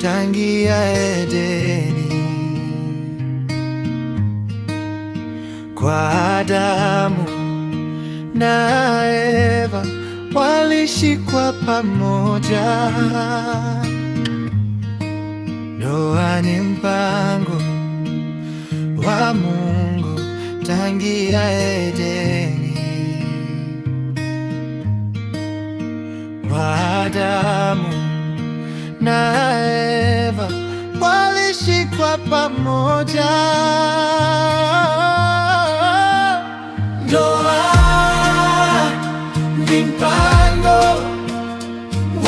tangia Edeni. Kwa Adamu na Eva walishikwa pamoja. Ndoa ni mpango wa Mungu tangia Edeni. Kwa Adamu na Eva walishikwa pamoja. Ndoa ni mpango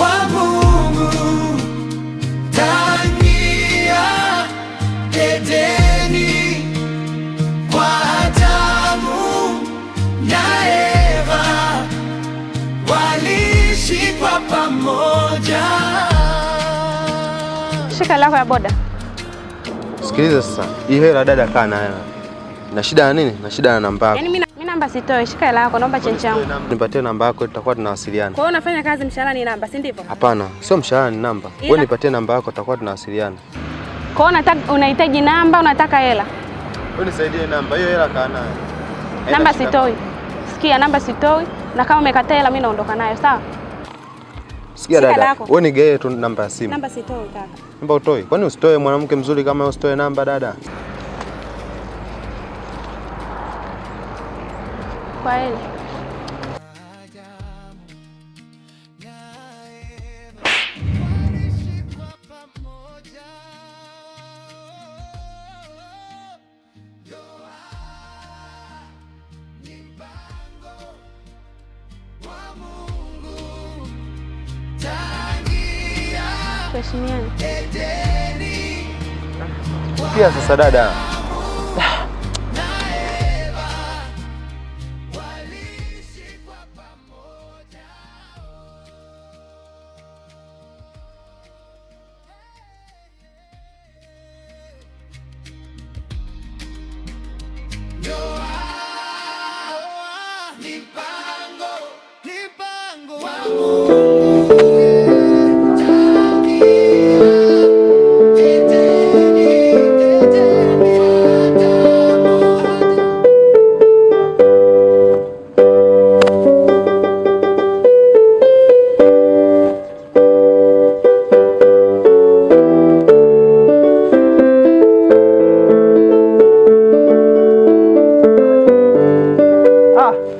wa Mungu tangia Edeni. Kwa Adamu na Eva walishikwa pamoja. Shika lako ya boda. Sikiliza sasa, hii hela dada kaa nayo. Na shida na nini? Na shida na namba yako. Yaani mimi namba sitoi, shika hela yako, naomba change yangu. Nipatie namba yako tutakuwa tunawasiliana. Kwa hiyo unafanya kazi mshahara ni namba, si ndivyo? Hapana, sio mshahara ni namba. Wewe nipatie namba yako tutakuwa tunawasiliana. Kwa hiyo unahitaji namba, unataka hela? Wewe nisaidie namba, hiyo hela kaa nayo. Namba sitoi. Sikia, namba sitoi, na kama umekataa hela mimi naondoka nayo, sawa? Sikia dada, wewe nigee tu namba ya simu. Namba sitoi kaka. Namba utoi? Kwani usitoe mwanamke mzuri kama wewe usitoe namba dada? Kwa heli. Pia sasa dada.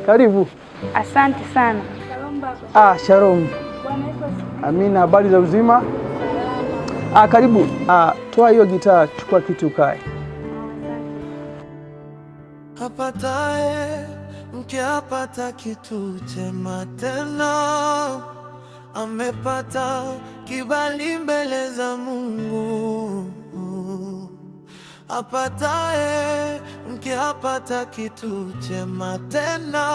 Karibu. Asante sana. Shalom baba. Shalom. Amina, habari za uzima? Karibu. Toa hiyo gitaa, chukua kitu ukae. Apataye mke apata kitu chema tena, amepata kibali mbele za Mungu. Apataye mke apata kitu chema tena,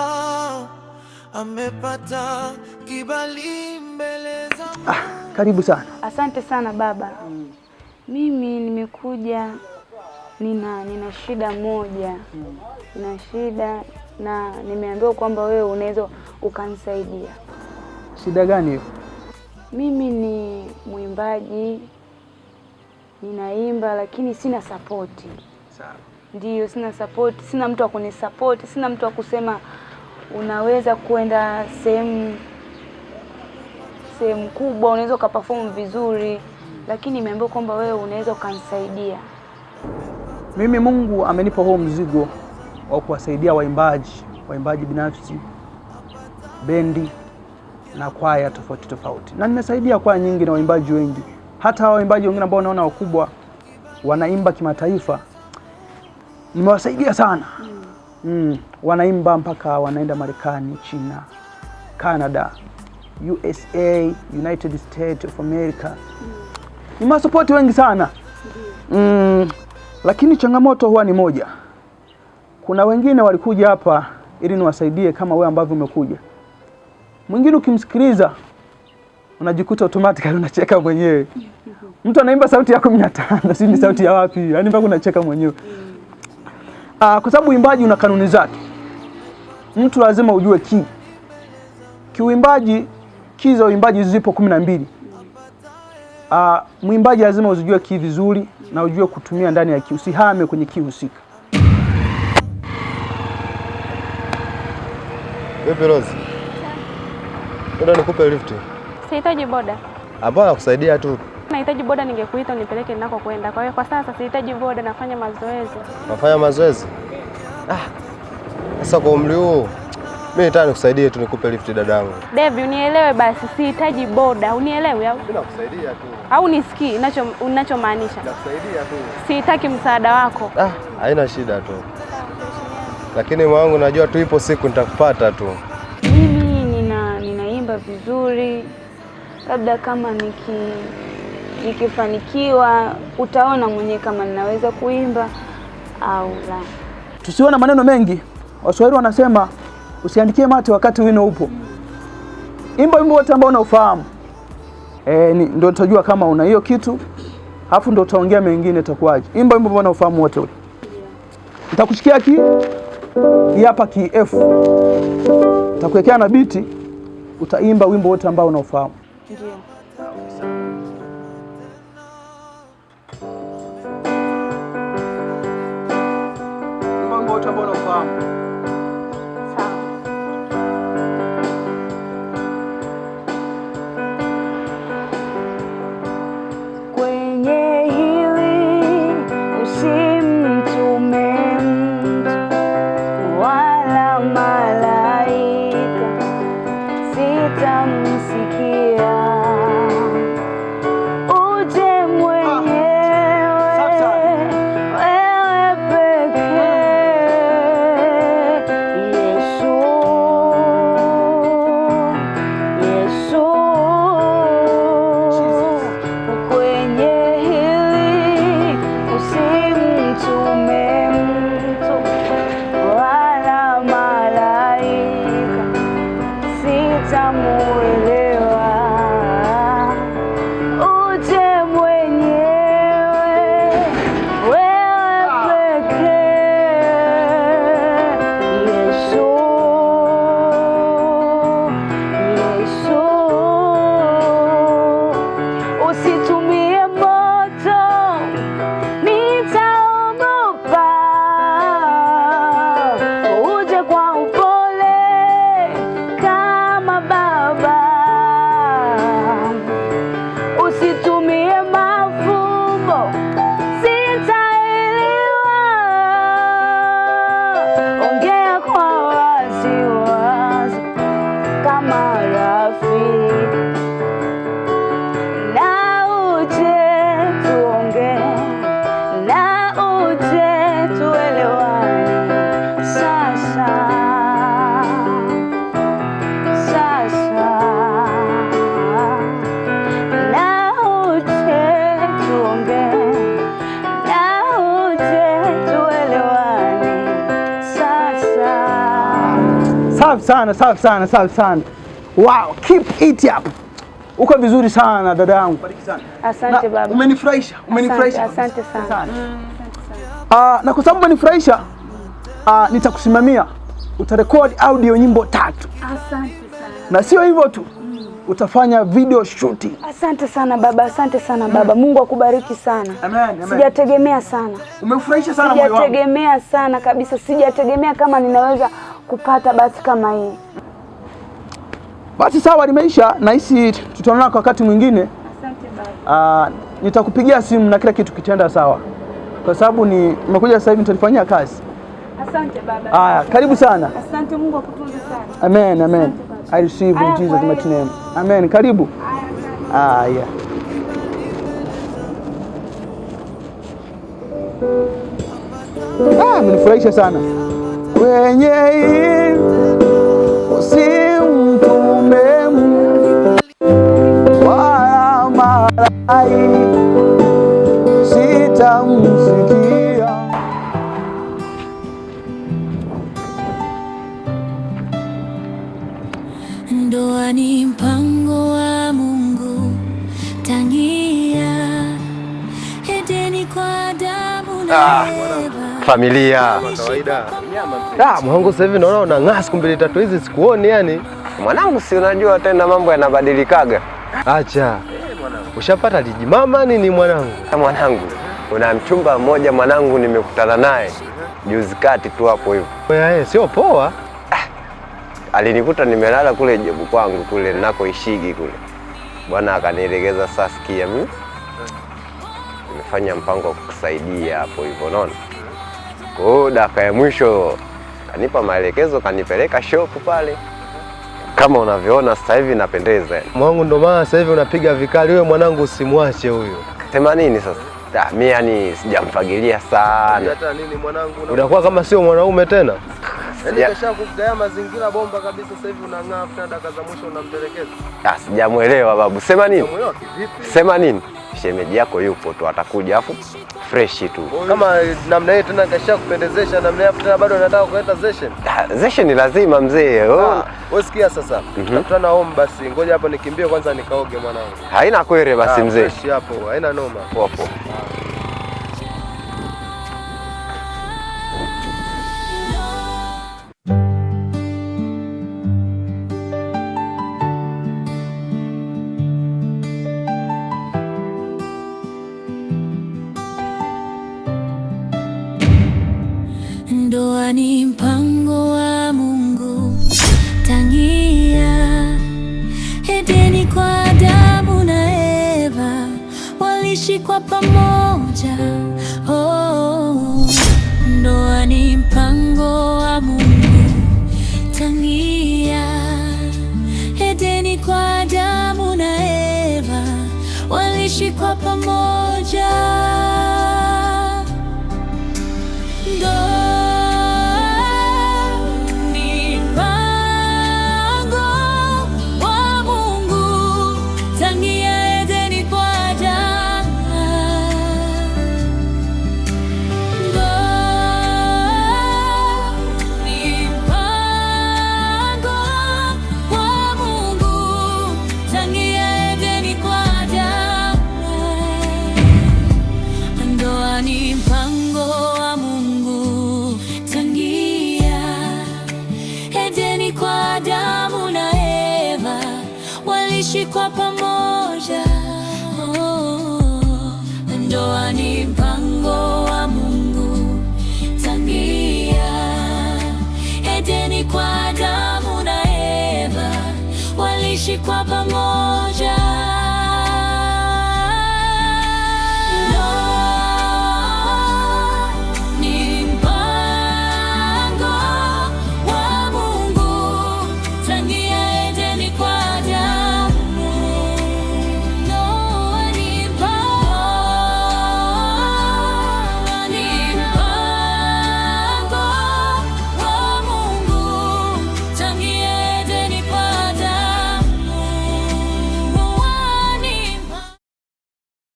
amepata kibali mbele za Mungu. Karibu sana. Asante sana baba. Mimi nimekuja nina shida moja. Nina shida na nimeambiwa kwamba wewe unaweza ukanisaidia. Shida gani hiyo? Mimi ni mwimbaji. Ninaimba lakini sina support. Sawa. Ndio, sina support, sina mtu wa kunisupport, sina mtu wa kusema unaweza kwenda sehemu kubwa, unaweza ukaperform vizuri, lakini nimeambiwa kwamba wewe unaweza ukanisaidia. Mimi Mungu amenipa huo mzigo wa kuwasaidia waimbaji binafsi, bendi na kwaya tofauti tofauti. Na nimesaidia kwaya nyingi na waimbaji wengi. Hata hao waimbaji wengine ambao naona wakubwa wanaimba kimataifa, nimewasaidia sana. Wanaimba mpaka wanaenda Marekani, China, Canada, USA, United States of America. Nimewasupporti wengi sana. Lakini changamoto huwa ni moja. Kuna wengine walikuja hapa ili niwasaidie kama wewe ambavyo umekuja. Mwingine ukimsikiliza unajikuta automatically unacheka mwenyewe. Mtu anaimba sauti ya 15, si ni sauti ya wapi? Yaani mpaka unacheka mwenyewe. Kwa sababu uimbaji una kanuni zake. Mtu lazima ujue kiuimbaji, za uimbaji zipo 12. Mwimbaji lazima uzijue key vizuri na ujue kutumia ndani ya key. Usihame kwenye key husika. Vipi Rose? Boda nikupe lift? Sihitaji boda. Hapana, kusaidia tu. Nahitaji boda, ningekuita unipeleke ninako kwenda. Kwa hiyo kwa sasa sihitaji boda, nafanya mazoezi. Nafanya mazoezi? Sasa kwa umri huu mimi nataka nikusaidie tu, nikupe lift dadangu. Devi, unielewe basi, sihitaji boda. Unielewe au? Mimi nakusaidia tu. Au nisikii unachomaanisha? Nakusaidia tu. Sihitaki msaada wako. Haina shida tu. Lakini mwanangu, najua tu ipo siku nitakupata tu. Mimi ninaimba vizuri, labda kama nikifanikiwa utaona mwenyewe kama ninaweza kuimba au la. Tusione maneno mengi. Waswahili wanasema usiandikie mate wakati wino upo. Imba wimbo wote ambao unaofahamu. Ndio utajua kama una hiyo kitu. Alafu ndio utaongea mengine itakuwaje. Imba wimbo ambao unaofahamu wote ule. Nitakushikia hapa ki F. Nitakuwekea na biti, utaimba wimbo wote ambao unaofahamu. Ndio. Wimbo wote ambao unaofahamu. Safi sana. Wow, keep it up. Uko vizuri sana dada yangu. Bariki sana. Asante baba. Umenifurahisha. Asante sana. Na kwa sababu umenifurahisha, nitakusimamia. Utarekodi audio nyimbo 3. Asante sana. Na sio hivyo tu. Utafanya video shooting. Asante sana baba, asante sana baba. Mungu akubariki sana. Amen. Sijategemea sana. Umefurahisha sana moyo wangu. Sijategemea sana kabisa. Sijategemea kama ninaweza kupata basi kama hii. Basi sawa, limeisha. Nahisi tutaonana kwa wakati mwingine. Asante baba. Nitakupigia simu na kila kitu kitenda sawa. Kwa sababu nimekuja sasa hivi nitalifanyia kazi. Asante baba. Haya, karibu sana. Asante, Mungu akutunze sana. Amen. I receive in Jesus mighty name. Amen. Karibu. Yeah. Amenifurahisha sana. Kwenye usimtume wala malaika, sitamsikia. Ndoa ni mpango wa Mungu tangia Edeni kwa Adamu na Eva. Familia kawaida. Mwanangu sasa hivi naona unang'aa siku 2-3 hizi sikuoni yani. Mwanangu, si unajua tena mambo yanabadilikaga. Acha. Ushapata lijimama nini mwanangu? Mwanangu, kuna mchumba mmoja mwanangu nimekutana naye juzi kati tu hapo hivyo. Wewe sio poa. Alinikuta nimelala kule Jebu kwangu kule ninakoishigi kule. Bwana akanielekeza, sasa sikia, mimi nimefanya mpango wa kukusaidia hapo hivyo, unaona? Kwa hiyo dakika ya mwisho kanipa maelekezo, kanipeleka shop pale. Kama unavyoona sasa hivi napendeza. Mwanangu, ndo maana sasa hivi unapiga vikali. Wewe mwanangu usimwache huyo. Sema nini sasa? Mimi yani sijamfagilia sana. Hata nini mwanangu? Unakuwa kama sio mwanaume tena. Yaani kasha kugaya mazingira bomba kabisa, sasa hivi unang'aa, afu dakika za mwisho unampelekeza. Sijamuelewa babu. Sema nini? Sema nini? Shemeji yako yupo tu, atakuja afu fresh tu. Kama namna hiyo tena kasha kupendezesha namna hiyo tena bado unataka kuleta zeshen. Zeshen ni lazima mzee. Wewe sikia sasa. Tutakutana home basi. Ngoja hapo nikimbie kwanza nikaoge mwanangu. Haina kwere basi mzee. Fresh hapo, haina noma. Popo. Ndoa ni mpango wa Mungu tangia Edeni, kwa Adamu na Eva waliishi kwa pamoja. Ndoa ni mpango wa Mungu tangia Edeni, kwa Adamu na Eva waliishi kwa pamoja. Kwa pamoja. Ndoa ni mpango wa Mungu tangia Edeni, kwa Adamu na Eva waliishi kwa pamoja.